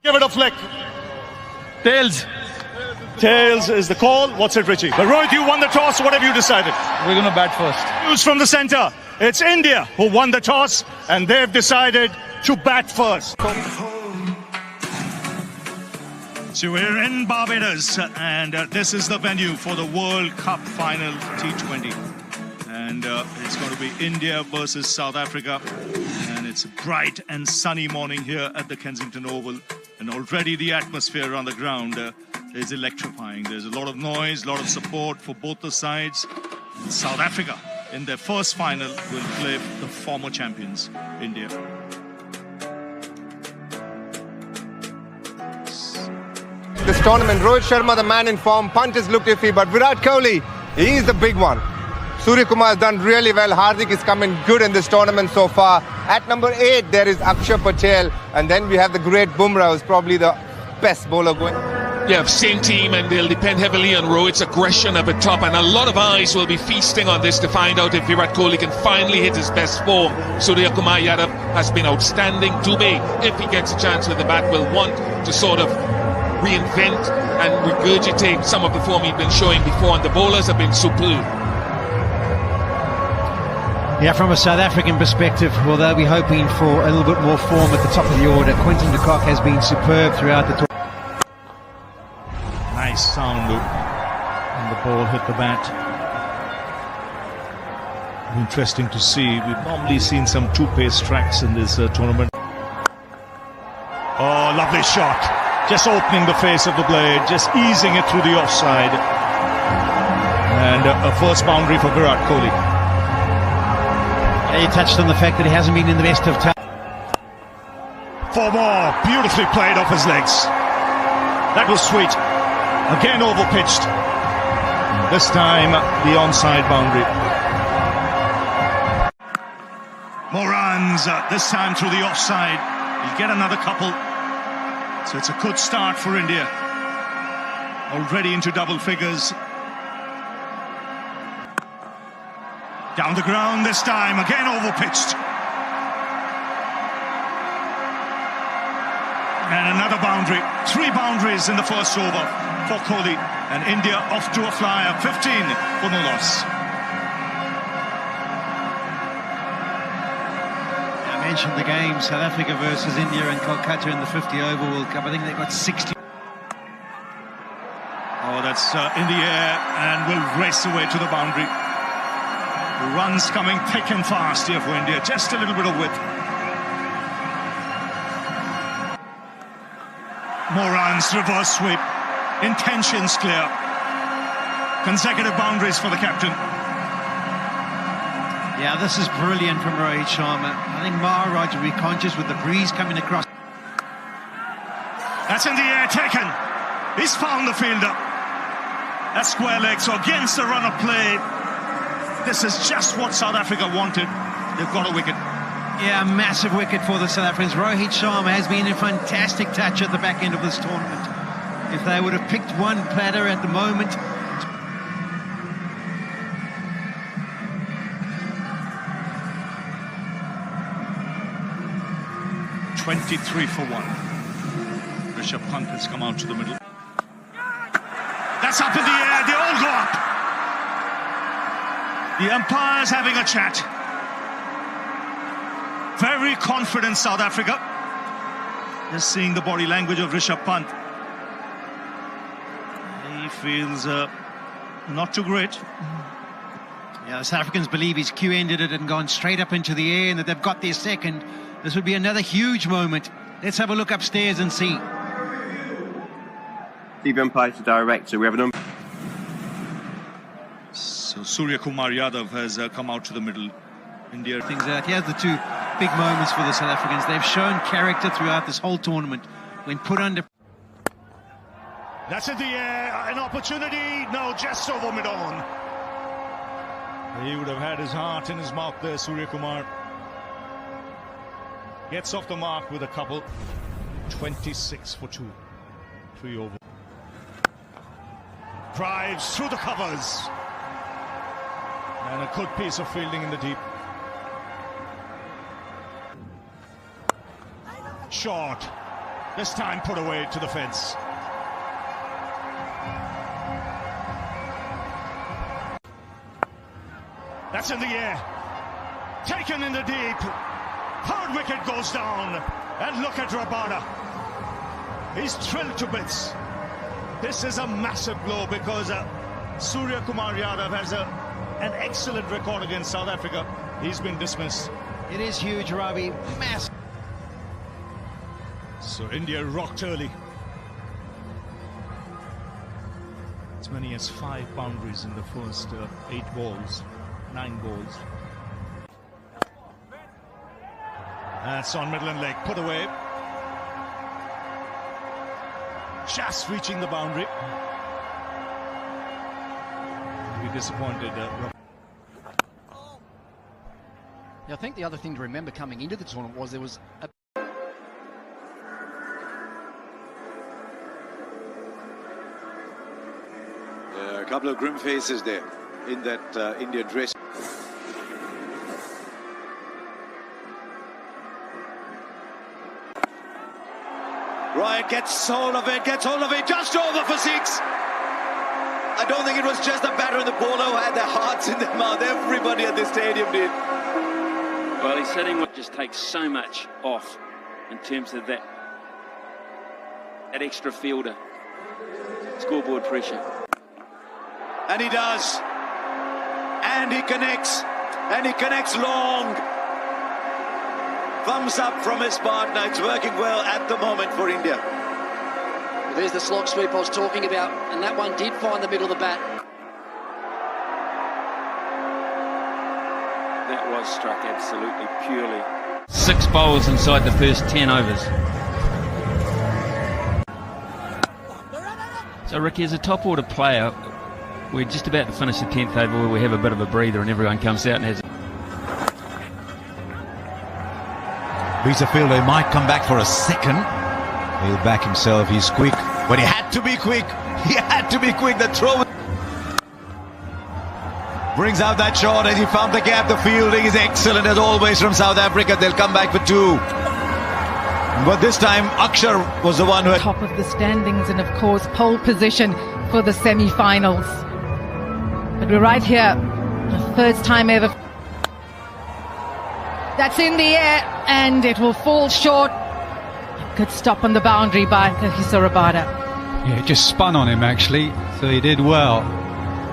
Give it a flick. Tails. Tails is the call. What's it, Richie? But Rohit, you won the toss. What have you decided? We're going to bat first. News from the centre. It's India who won the toss, and they've decided to bat first. So we're in Barbados, and this is the venue for the World Cup final T20. And it's going to be India versus South Africa. And it's a bright and sunny morning here at the Kensington Oval. And already the atmosphere on the ground is electrifying. There's a lot of noise, a lot of support for both the sides. South Africa, in their first final, will play the former champions, India. This tournament, Rohit Sharma, the man in form, punt has looked iffy, but Virat Kohli, he's the big one. Surya Kumar has done really well. Hardik is coming good in this tournament so far. At number 8, there is Akshar Patel, and then we have the great Bumrah, who's probably the best bowler going. Yeah, same team, and they'll depend heavily on Rohit's aggression up at top, and a lot of eyes will be feasting on this to find out if Virat Kohli can finally hit his best form. Surya Kumar Yadav has been outstanding. Dubey, if he gets a chance with the bat, will want to sort of reinvent and regurgitate some of the form he'd been showing before, and the bowlers have been superb. Yeah, from a South African perspective, well, they'll be hoping for a little bit more form at the top of the order. Quinton de Kock has been superb throughout the tournament. Nice sound, and the ball hit the bat. Interesting to see. We've normally seen some two-pace tracks in this tournament. Oh, lovely shot. Just opening the face of the blade, just easing it through the offside. And a first boundary for Virat Kohli. You touched on the fact that he hasn't been in the best of times. 4 more, beautifully played off his legs. That was sweet. Again overpitched. This time the onside boundary. More runs, this time through the offside. He'll get another couple. So it's a good start for India. Already into double figures. Down the ground this time, again overpitched. And another boundary. 3 boundaries in the first over for Kohli. And India off to a flyer, 15 for no loss. I mentioned the game, South Africa versus India in Kolkata in the 50 over World Cup. I think they got 60. Oh, that's in the air and will race away to the boundary. Runs coming thick and fast here for India. Just a little bit of width. More runs, reverse sweep. Intentions clear. Consecutive boundaries for the captain. Yeah, this is brilliant from Rohit Sharma. I think Maharaj will be conscious with the breeze coming across. That's in the air, taken. He's found the fielder. That's square leg, so against the run of play. This is just what South Africa wanted. They've got a wicket. Yeah, massive wicket for the South Africans. Rohit Sharma has been a fantastic touch at the back end of this tournament. If they would have picked one platter at the moment. 23 for 1. Rishabh Pant has come out to the middle. That's up in the air. They all go up. The umpire's having a chat. Very confident South Africa. Just seeing the body language of Rishabh Pant. He feels not too great. Yeah, the South Africans believe he's Q-ended it and gone straight up into the air and that they've got their second. This would be another huge moment. Let's have a look upstairs and see. TV umpire to director. We have an So Surya Kumar Yadav has come out to the middle. India. Things out. Here's the 2 big moments for the South Africans. They've shown character throughout this whole tournament. When put under... That's in the air. An opportunity. No, just over mid-on. He would have had his heart in his mouth there, Surya Kumar. Gets off the mark with a couple. 26 for 2. 3 over. Drives through the covers. And a good piece of fielding in the deep. Short. This time put away to the fence. That's in the air. Taken in the deep. Third wicket goes down. And look at Rabada. He's thrilled to bits. This is a massive blow because Surya Kumar Yadav has an excellent record against South Africa. He's been dismissed. It is huge, Ravi. Massive. So India rocked early. As many as 5 boundaries in the first 9 balls. That's on middle and leg, put away. Just reaching the boundary. Be disappointed. I think the other thing to remember coming into the tournament was there was a couple of grim faces there in that Indian dress. Ryan gets hold of it, just over for 6. I don't think it was just the batter and the bowler who had their hearts in their mouth. Everybody at the stadium did. Well, his hitting just takes so much off in terms of that extra fielder. Scoreboard pressure. And he does. And he connects. And he connects long. Thumbs up from his partner. It's working well at the moment for India. There's the slog sweep I was talking about, and that one did find the middle of the bat. That was struck absolutely purely. 6 bowls inside the first 10 overs. So Ricky, as a top order player, we're just about to finish the 10th over where we have a bit of a breather and everyone comes out and has He's a fielder, he might come back for a second. He'll back himself, he's quick. But he had to be quick. He had to be quick. The throw brings out that shot and he found the gap. The fielding is excellent as always from South Africa. They'll come back for 2. But this time Akshar was the one who had top of the standings and of course pole position for the semi-finals. But we're right here, the first time ever. That's in the air and it will fall short. Good stop on the boundary by Kagiso Rabada. Yeah, it just spun on him actually, so he did well.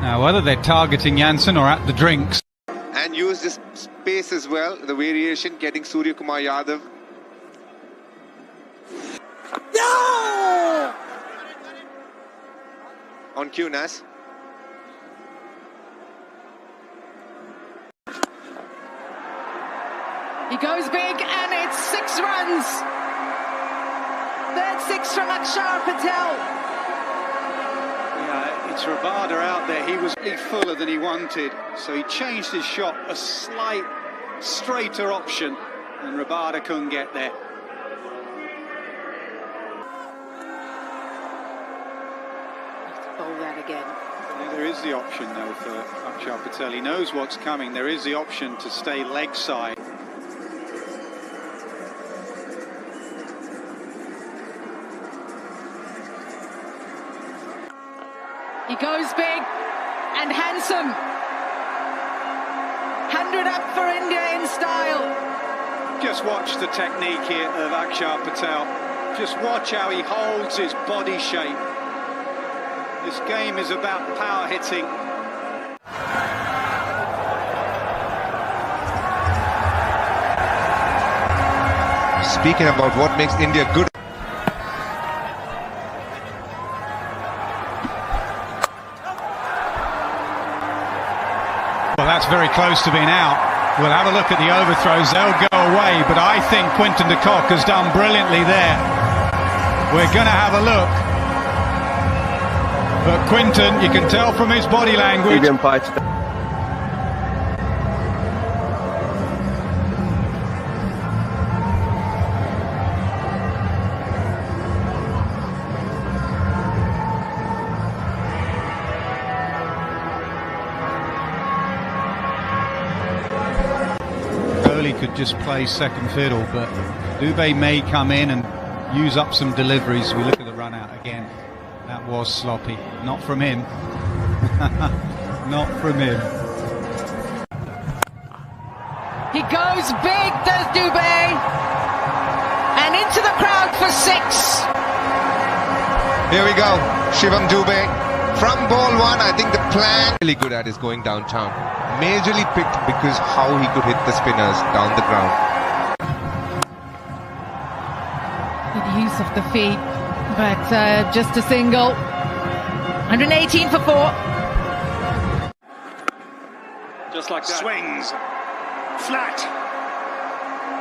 Now whether they're targeting Jansen or at the drinks. And use this space as well, the variation, getting Surya Kumar Yadav. No! On cue, Nas. He goes big and it's 6 runs. Third 6 from Akshar Patel. Yeah, it's Rabada out there. He was fuller than he wanted, so he changed his shot, a slight straighter option, and Rabada couldn't get there. Bowl that again. Yeah, there is the option though for Akshar Patel. He knows what's coming. There is the option to stay leg side. He goes big and handsome. 100 up for India in style. Just watch the technique here of Akshar Patel. Just watch how he holds his body shape. This game is about power hitting. Speaking about what makes India good. Well, that's very close to being out. We'll have a look at the overthrows. They'll go away, but I think Quinton de Kock has done brilliantly there. We're going to have a look. But Quinton, you can tell from his body language. Could just play second fiddle, but Dubé may come in and use up some deliveries. We look at the run out again. That was sloppy. Not from him. Not from him. He goes big, does Dubé. And into the crowd for 6. Here we go, Shivam Dubé. From ball 1, I think the plan really good at is going downtown. Majorly picked because how he could hit the spinners down the ground. Good use of the feet, but just a single. 118 for 4. Just like that. Swings. Flat.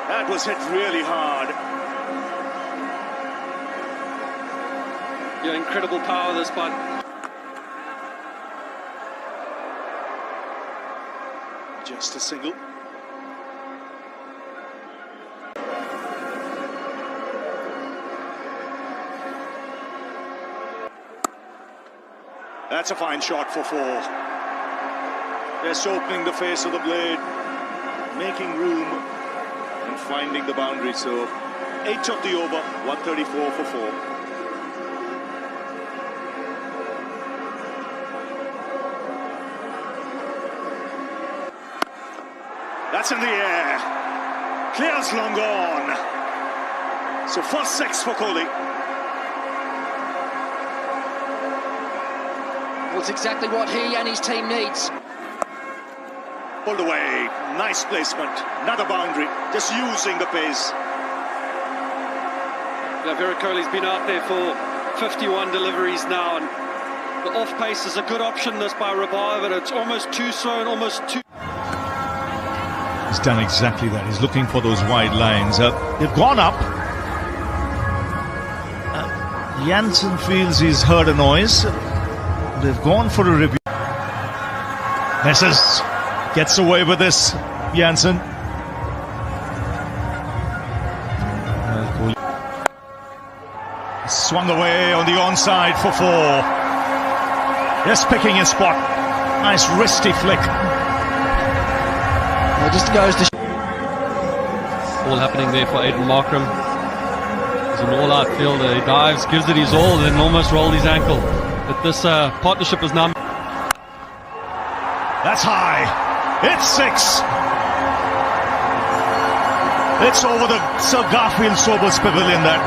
That was hit really hard. Yeah, incredible power this one. Just a single. That's a fine shot for 4. Just opening the face of the blade, making room and finding the boundary. So 8 of the over, 134 for 4. That's in the air. Clears long gone. So first 6 for Kohli. Well, it's exactly what he and his team needs. Pulled away. Nice placement. Another boundary. Just using the pace. Yeah, Virat Kohli's been out there for 51 deliveries now, and the off pace is a good option. This by Rabai, but it's almost too slow and almost too. He's done exactly that. He's looking for those wide lines. They've gone up. Jansen feels he's heard a noise. They've gone for a review. Messes gets away with this. Jansen. Swung away on the onside for 4. Just picking his spot. Nice wristy flick. It just goes to... All happening there for Aiden Markram. He's an all-out fielder. He dives, gives it his all, then almost rolled his ankle. But this partnership is now... That's high. It's 6. It's over the Sir Garfield Sobers Pavilion there.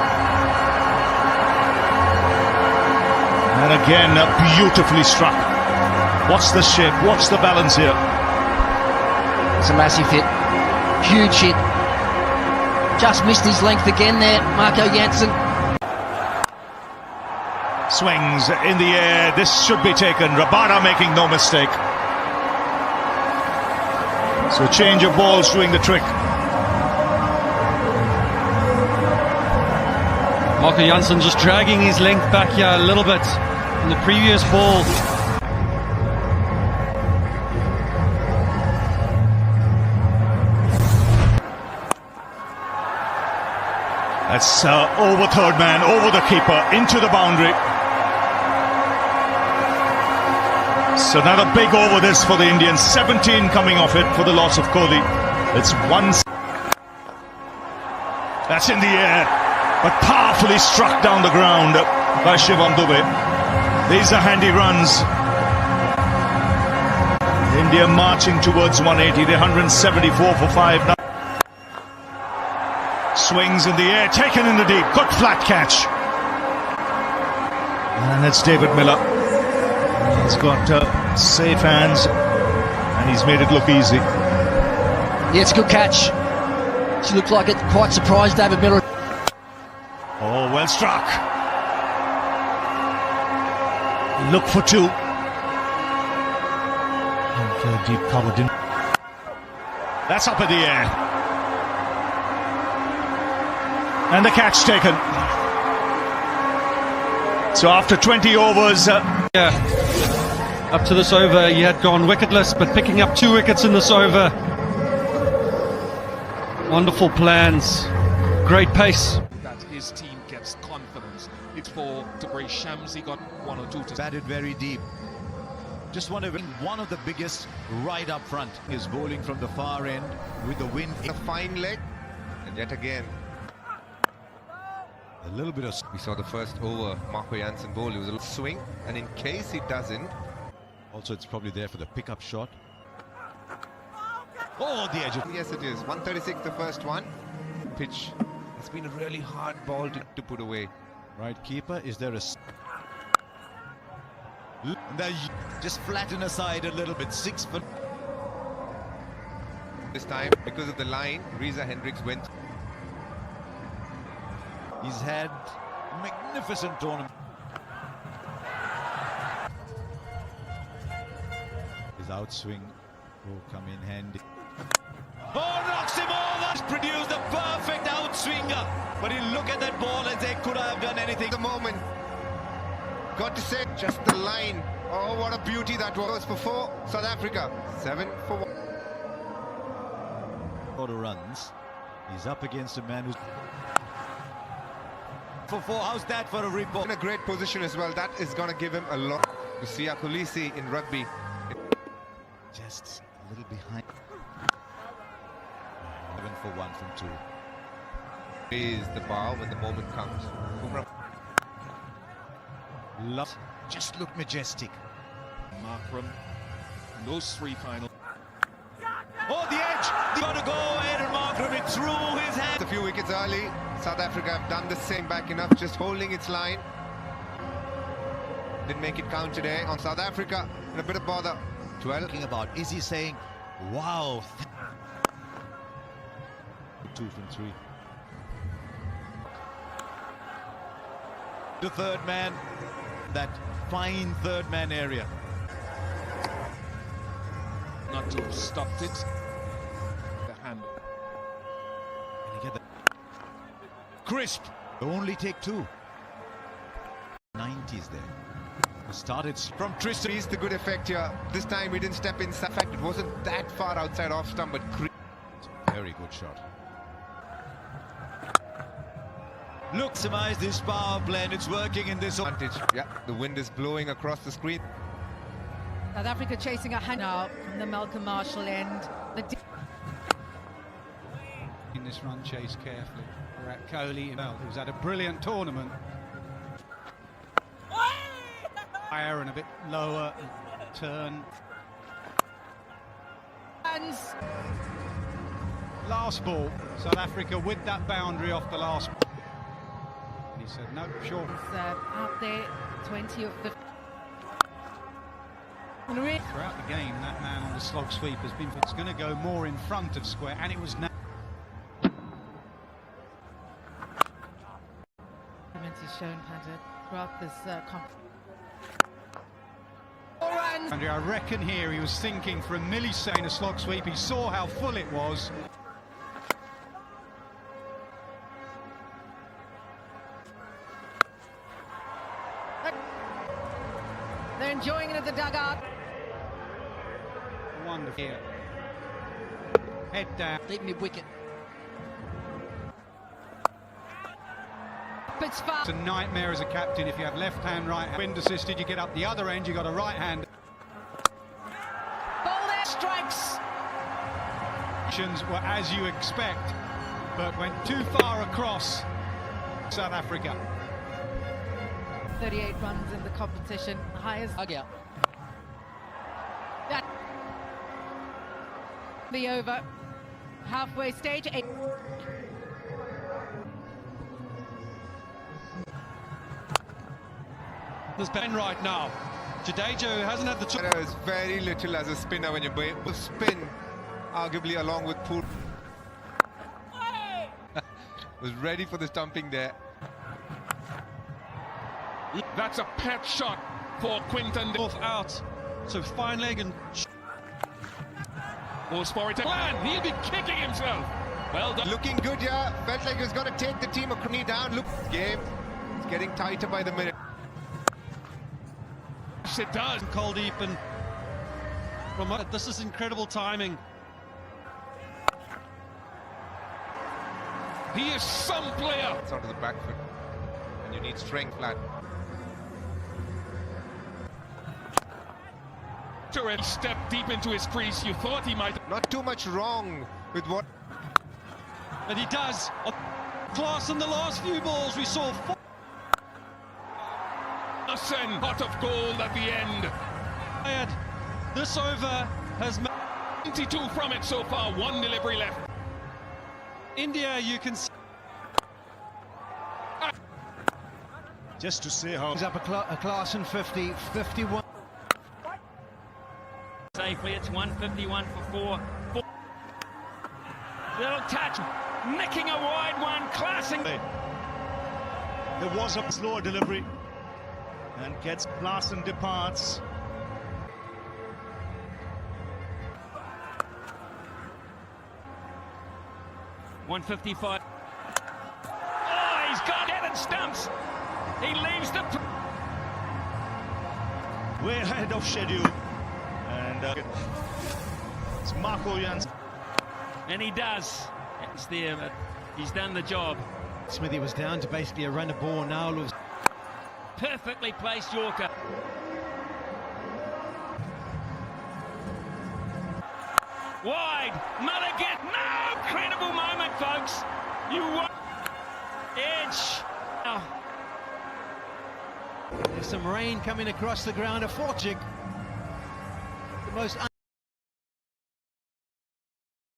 And again, beautifully struck. Watch the shape, watch the balance here. It's a massive hit. Huge hit. Just missed his length again there, Marco Jansen. Swings in the air. This should be taken. Rabada making no mistake. So change of balls doing the trick. Marco Jansen just dragging his length back here a little bit in the previous ball. That's over third man, over the keeper, into the boundary. So another big over this for the Indians. 17 coming off it for the loss of Kohli. It's 1. That's in the air, but powerfully struck down the ground by Shivam Dubé. These are handy runs. India marching towards 180. They're 174 for 5 now. Swings in the air, taken in the deep. Good flat catch. And it's David Miller. He's got safe hands, and he's made it look easy. Yeah, it's a good catch. She looked like it. Quite surprised, David Miller. Oh, well struck. Look for 2. And deep cover didn't. That's up in the air. And the catch taken. So after 20 overs... Up to this over, he had gone wicketless, but picking up 2 wickets in this over. Wonderful plans. Great pace. That his team gets confidence. It's for Tabri Shams. He got 1 or 2 to... Batted very deep. Just one of the biggest right up front. Is bowling from the far end with the wind. A fine leg. And yet again. A little bit of... We saw the first over, Marco Jansen bowl. It was a little swing, and in case he doesn't... Also, it's probably there for the pickup shot. Oh, the edge of... Yes, it is. 136, the first one. Pitch. It's been a really hard ball to put away. Right keeper, is there a... And they just flatten aside a little bit. 6 for... This time, because of the line, Reza Hendricks went... He's had a magnificent tournament. His outswing will come in handy. Oh, knocks him over! He's produced a perfect outswinger. But you look at that ball and say, could I have done anything? The moment. Got to say, just the line. Oh, what a beauty that was for 4. South Africa, 7 for 1. Quarter runs. He's up against a man who's... For 4, how's that for a rebound? In a great position as well. That is going to give him a lot. To see Akulisi in rugby. Just a little behind. 7 for 1 from 2. Raise the bar when the moment comes. Just look majestic. Markram, those 3 final. Oh, the edge! They got to go ahead and Markram it through his hand. A few wickets early. South Africa have done the same back enough, just holding its line. Didn't make it count today on South Africa. In a bit of bother. 12. Talking about, is he saying, wow? 2 from 3. The third man, that fine third man area. Not to have stopped it. The hand. And you get the crisp. Only take 2. 90s there. Started from Tristan. He's the good effect here. This time he didn't step in. In fact, it wasn't that far outside off stump, but very good shot. Look, maximize this power play, and it's working in this advantage. Yeah, the wind is blowing across the screen. South Africa chasing a hand now from the Malcolm Marshall end. In this run chase carefully. Virat Kohli, who's had a brilliant tournament. Higher and a bit lower turn. Hands. Last ball, South Africa with that boundary off the last ball. He said, no, sure. It's out there, 20 of 50. Throughout the game, that man on the slog sweep has been, it's going to go more in front of square, and it was now. He's shown Panda throughout this competition. Andrew, I reckon here he was thinking for a millisecond a slog sweep. He saw how full it was. They're enjoying it at the dugout. Wonderful. Here. Head down. Deep mid-wicket. It's far. It's a nightmare as a captain if you have left hand, right hand. Wind assisted, you get up the other end, you got a right hand. Ball there, strikes. Actions were as you expect, but went too far across South Africa. 38 runs in the competition, the highest. Again. That the over halfway stage. 8. There's Ben right now. Jadeja hasn't had the chance. There is very little as a spinner when you spin, arguably along with Poor. Was ready for the stumping there. That's a pet shot for Quinton. Both out. So fine leg and... Goes for it to plan. He'll be kicking himself. Well done. Looking good here. Felt like he was going to take the team a knee down. Look, game. It's getting tighter by the minute. It does. Kuldeep and from this is incredible timing. He is some player. It's onto the back foot, and you need strength, lad. Turret stepped deep into his crease. You thought he might. Not too much wrong with what. And he does. Class in the last few balls, we saw four. Pot of gold at the end. This over has made 22 from it so far, one delivery left. India, you can see. Just to see how... He's up a class in 50, 51. Safely, it's 151 for four. Little touch, nicking a wide one, classing. There was a slower delivery and gets Larson departs. $155. Oh, he's got it and stumps. He leaves the... Way ahead of schedule. And it's Marco Jans. And he does. It's there, but he's done the job. Smithy was down to basically a run of ball. Now looks Perfectly placed Yorker. Wide. Mulligan. No! Incredible moment, folks. You won. Edge. Oh. There's some rain coming across the ground. A fortune. The most